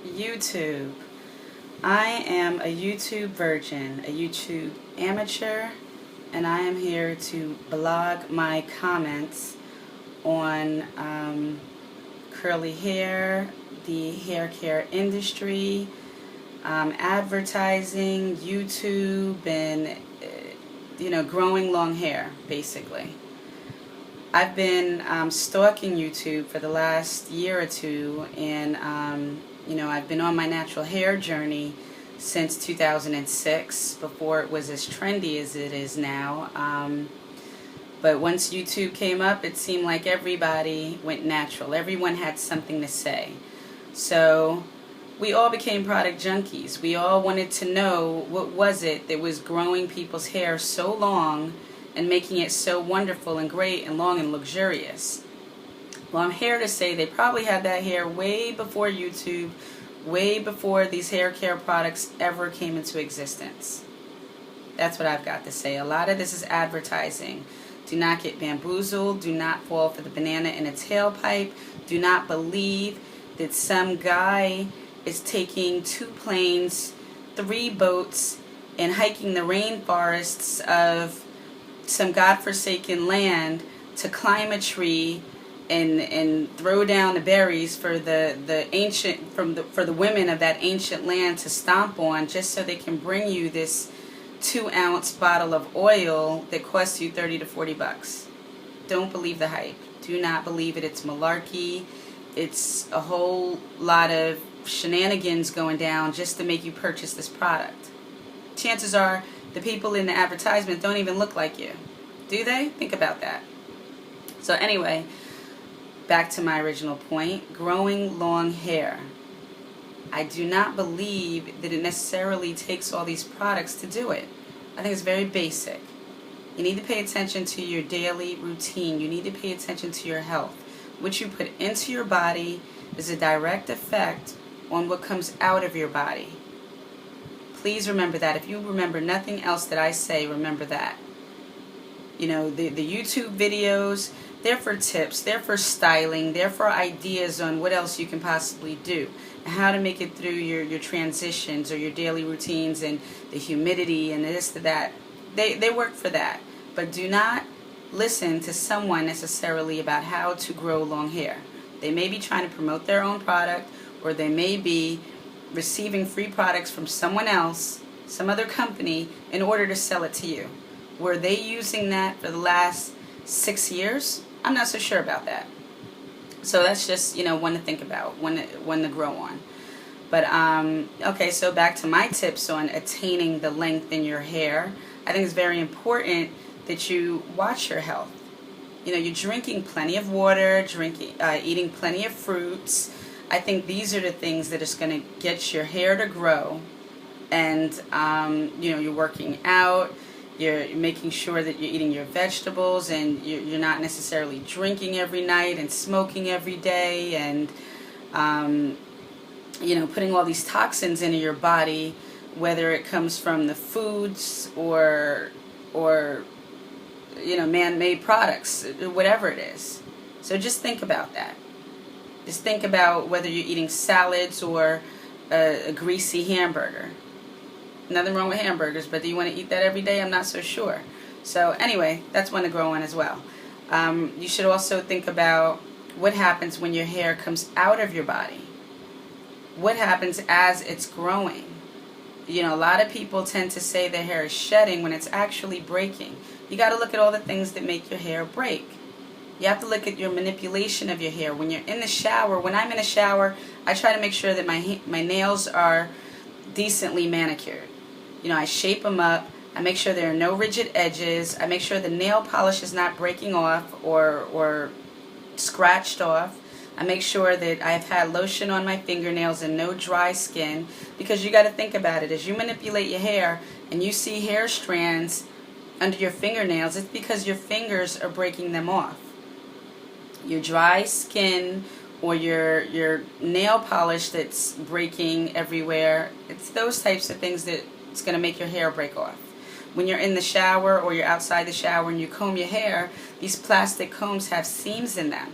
YouTube. I am a YouTube virgin, a YouTube amateur, and I am here to blog my comments on curly hair, the hair care industry, advertising, YouTube, and growing long hair, basically. I've been stalking YouTube for the last year or two, and I've been on my natural hair journey since 2006, before it was as trendy as it is now. But once YouTube came up, it seemed like everybody went natural. Everyone had something to say. So we all became product junkies. We all wanted to know what was it that was growing people's hair so long and making it so wonderful and great and long and luxurious. Well, I'm here to say they probably had that hair way before YouTube, way before these hair care products ever came into existence. That's what I've got to say. A lot of this is advertising. Do not get bamboozled. Do not fall for the banana in a tailpipe. Do not believe that some guy is taking 2 planes, 3 boats, and hiking the rainforests of some godforsaken land to climb a tree and throw down the berries for the women of that ancient land to stomp on, just so they can bring you this 2-ounce bottle of oil that costs you $30 to $40. Don't believe the hype. Do not believe it. It's malarkey. It's a whole lot of shenanigans going down just to make you purchase this product. Chances are the people in the advertisement don't even look like you. Do they? Think about that. So anyway, back to my original point, growing long hair. I do not believe that it necessarily takes all these products to do it. I think it's very basic. You need to pay attention to your daily routine. You need to pay attention to your health. What you put into your body is a direct effect on what comes out of your body. Please remember that. If you remember nothing else that I say, remember that. The YouTube videos, they're for tips, they're for styling, they're for ideas on what else you can possibly do, and how to make it through your transitions or your daily routines and the humidity and this to that. They work for that. But do not listen to someone necessarily about how to grow long hair. They may be trying to promote their own product, or they may be receiving free products from someone else, some other company, in order to sell it to you. Were they using that for the last 6 years? I'm not so sure about that. So that's just, one to think about, one to grow on. But, okay, so back to my tips on attaining the length in your hair. I think it's very important that you watch your health. You're drinking plenty of water, eating plenty of fruits. I think these are the things that is going to get your hair to grow. And, you're working out. You're making sure that you're eating your vegetables, and you're not necessarily drinking every night and smoking every day, and putting all these toxins into your body, whether it comes from the foods or man-made products, whatever it is. So just think about that. Just think about whether you're eating salads or a greasy hamburger. Nothing wrong with hamburgers, but do you want to eat that every day? I'm not so sure. So anyway, that's one to grow on as well. You should also think about what happens when your hair comes out of your body. What happens as it's growing? A lot of people tend to say their hair is shedding when it's actually breaking. You got to look at all the things that make your hair break. You have to look at your manipulation of your hair. When you're in the shower, when I'm in a shower, I try to make sure that my nails are decently manicured. I shape them up. I make sure there are no rigid edges. I make sure the nail polish is not breaking off or scratched off. I make sure that I've had lotion on my fingernails and no dry skin, because you got to think about it. As you manipulate your hair and you see hair strands under your fingernails, it's because your fingers are breaking them off. Your dry skin or your nail polish that's breaking everywhere, it's those types of things that it's going to make your hair break off. When you're in the shower or you're outside the shower and you comb your hair, these plastic combs have seams in them.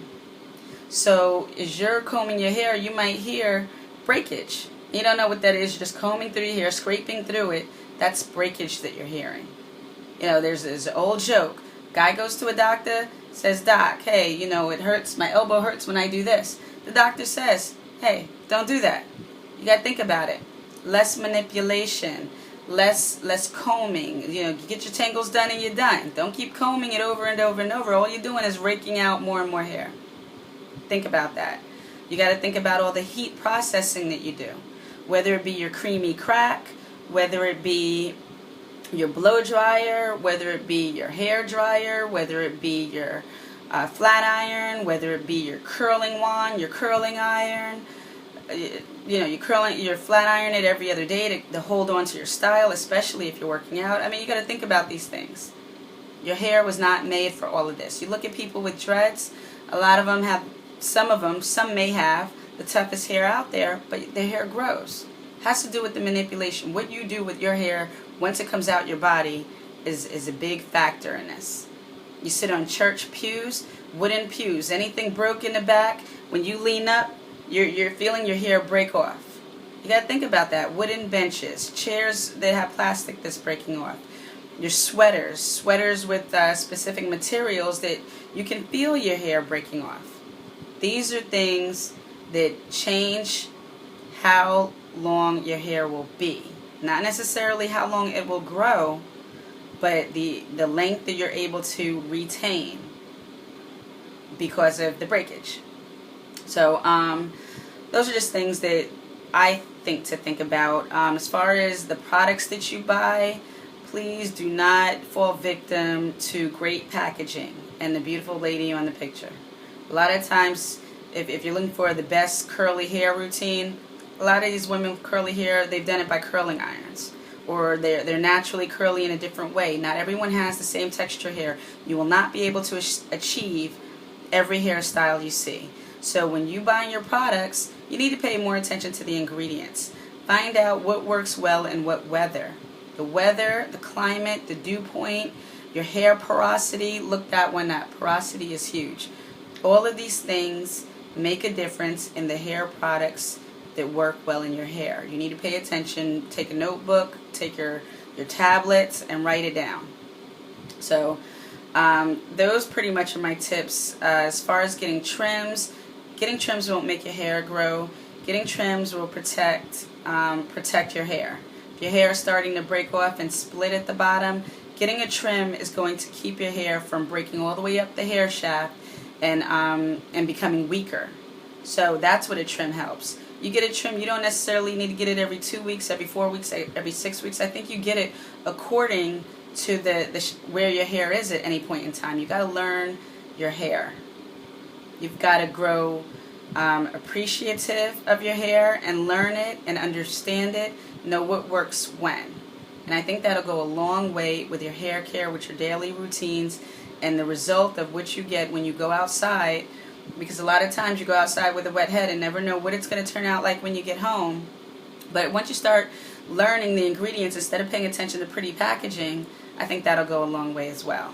So as you're combing your hair, you might hear breakage. You don't know what that is. You're just combing through your hair, scraping through it. That's breakage that you're hearing. You know, there's this old joke. Guy goes to a doctor, says, "Doc, hey, you know, it hurts. My elbow hurts when I do this." The doctor says, "Hey, don't do that. You got to think about it. Less manipulation, less combing. You know, you get your tangles done and you're done. Don't keep combing it over and over and over. All you're doing is raking out more and more hair." Think about that. You got to think about all the heat processing that you do. Whether it be your creamy crack, whether it be your blow dryer, whether it be your hair dryer, whether it be your flat iron, whether it be your curling wand, your curling iron. You know, you're flat iron it every other day to hold on to your style, especially if you're working out. I mean, you got to think about these things. Your hair was not made for all of this. You look at people with dreads, a lot of them have, some may have the toughest hair out there, but their hair grows. Has to do with the manipulation. What you do with your hair once it comes out your body is a big factor in this. You sit on church pews, wooden pews, anything broke in the back, when you lean up, you're feeling your hair break off. You got to think about that. Wooden benches, chairs that have plastic that's breaking off. Your sweaters with specific materials that you can feel your hair breaking off. These are things that change how long your hair will be. Not necessarily how long it will grow, but the length that you're able to retain because of the breakage. So those are just things that I think about. As far as the products that you buy, please do not fall victim to great packaging and the beautiful lady on the picture. A lot of times, if you're looking for the best curly hair routine, a lot of these women with curly hair, they've done it by curling irons. Or they're naturally curly in a different way. Not everyone has the same texture hair. You will not be able to achieve every hairstyle you see. So when you buy your products, you need to pay more attention to the ingredients. Find out what works well in what weather. The weather, the climate, the dew point, your hair porosity. Look that one up. Porosity is huge. All of these things make a difference in the hair products that work well in your hair. You need to pay attention. Take a notebook, take your tablets, and write it down. So those pretty much are my tips. As far as getting trims won't make your hair grow. Getting trims will protect your hair. If your hair is starting to break off and split at the bottom, getting a trim is going to keep your hair from breaking all the way up the hair shaft and becoming weaker. So that's what a trim helps. You get a trim, you don't necessarily need to get it every 2 weeks, every 4 weeks, every 6 weeks. I think you get it according to where your hair is at any point in time. You got to learn your hair. You've got to grow appreciative of your hair and learn it and understand it, know what works when. And I think that'll go a long way with your hair care, with your daily routines, and the result of what you get when you go outside. Because a lot of times you go outside with a wet head and never know what it's going to turn out like when you get home. But once you start learning the ingredients instead of paying attention to pretty packaging, I think that'll go a long way as well.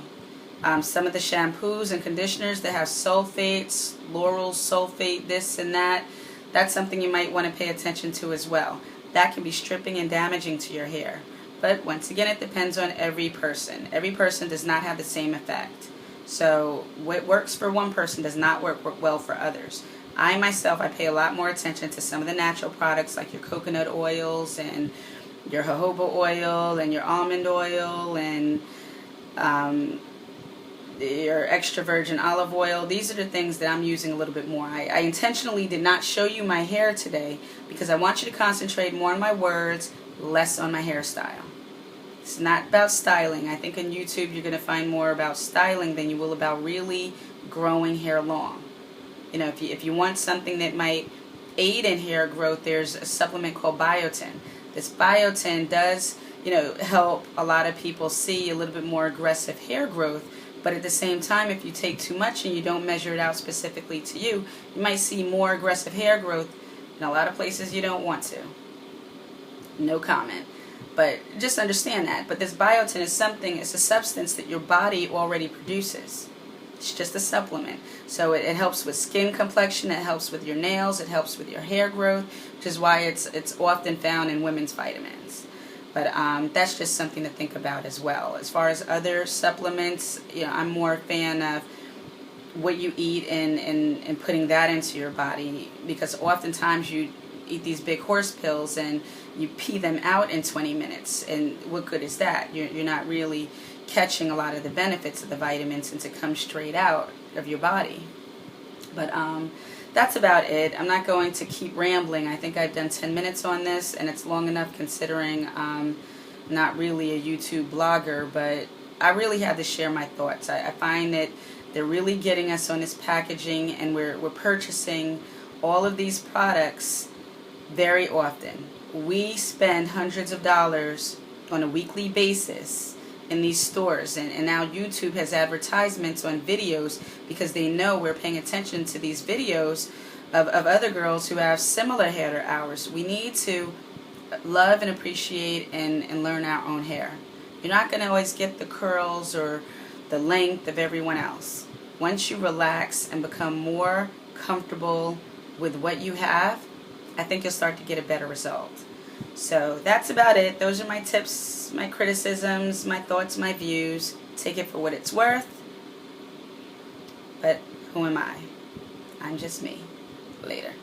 Some of the shampoos and conditioners that have sulfates, lauryl sulfate, this and that, that's something you might want to pay attention to as well. That can be stripping and damaging to your hair. But once again, it depends on every person. Every person does not have the same effect. So what works for one person does not work well for others. I myself, I pay a lot more attention to some of the natural products like your coconut oils and your jojoba oil and your almond oil and your extra virgin olive oil. These are the things that I'm using a little bit more. I intentionally did not show you my hair today because I want you to concentrate more on my words, less on my hairstyle. It's not about styling. I think on YouTube you're going to find more about styling than you will about really growing hair long. You know, if you want something that might aid in hair growth, there's a supplement called biotin. This biotin does, help a lot of people see a little bit more aggressive hair growth, but at the same time, if you take too much and you don't measure it out specifically to you, you might see more aggressive hair growth in a lot of places you don't want to. No comment. But just understand that. But this biotin is it's a substance that your body already produces. It's just a supplement. So it helps with skin complexion, it helps with your nails, it helps with your hair growth, which is why it's often found in women's vitamins. But that's just something to think about as well. As far as other supplements, I'm more a fan of what you eat and putting that into your body, because oftentimes you eat these big horse pills and you pee them out in 20 minutes, and what good is that? You're not really catching a lot of the benefits of the vitamins since it comes straight out of your body. But that's about it. I'm not going to keep rambling. I think I've done 10 minutes on this, and it's long enough considering I'm not really a YouTube blogger, but I really had to share my thoughts. I find that they're really getting us on this packaging, and we're purchasing all of these products very often. We spend hundreds of dollars on a weekly basis in these stores, and now YouTube has advertisements on videos because they know we're paying attention to these videos of other girls who have similar hair to ours. We need to love and appreciate and learn our own hair. You're not going to always get the curls or the length of everyone else. Once you relax and become more comfortable with what you have, I think you'll start to get a better result. So that's about it. Those are my tips, my criticisms, my thoughts, my views. Take it for what it's worth. But who am I? I'm just me. Later.